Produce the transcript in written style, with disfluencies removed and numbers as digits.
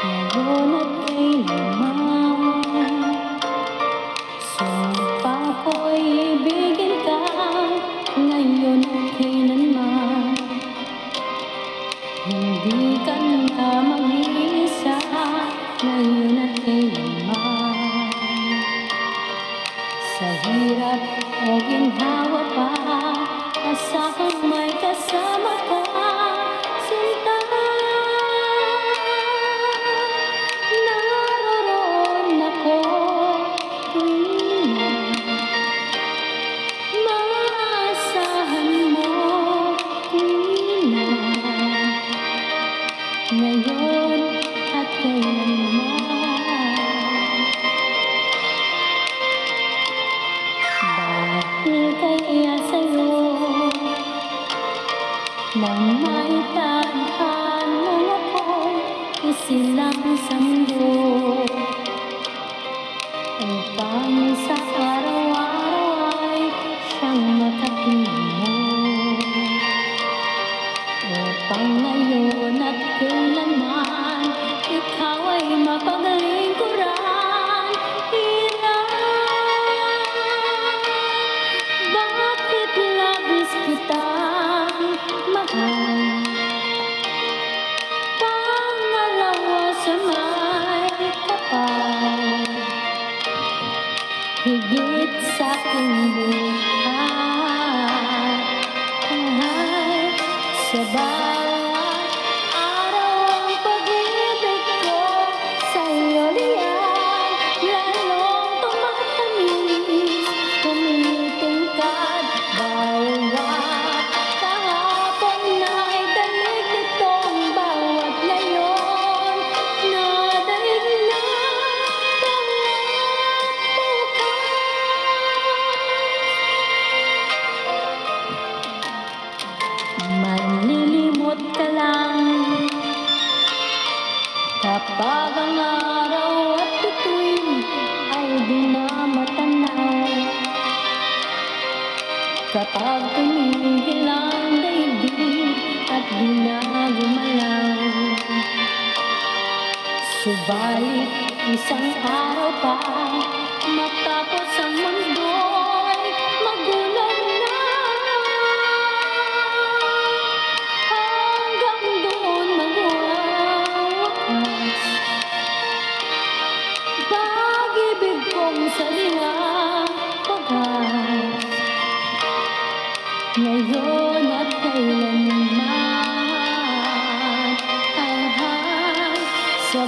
Ngayon at kailanman, sumpa ko'y ibigin ka. Ngayon at kailanman, hindi ka na mag-iisa. Ngayon at kailanman, sa hirap o ginhawa pa, asahang may kasama ka, sinta. Naroon ako tuwing maasahan mo, tuwing ngayon at kailanman. Dahil kaya sa'yo nang may tadhana ako'y isilang sando, upang sa araw-araw ay siyang makatingin mo, upang ngayon at kailanman ikaw ay mapaglingkuran. Bakit labis kitang mahal, pangalawa sa may kapal, higit sa aking buhay. Sa bawat araw ang pag-ibig ko sa'yo liyan, lalong tumatamis, tumitingkad. Bawat kahapon na'y daig nitong bawat ngayon, nadaig na bawat bukas. Manlilimot ka lang kapag ang araw at bituin ay di na matanaw, kapag tumigil ang daigdig at di na gumalaw. Subalit isang araw pa, matapos ang mundo'y magulang na, hanggang doon magwawakas pag-ibig kong sa liwang wagas. Ngayon at kailanman, sa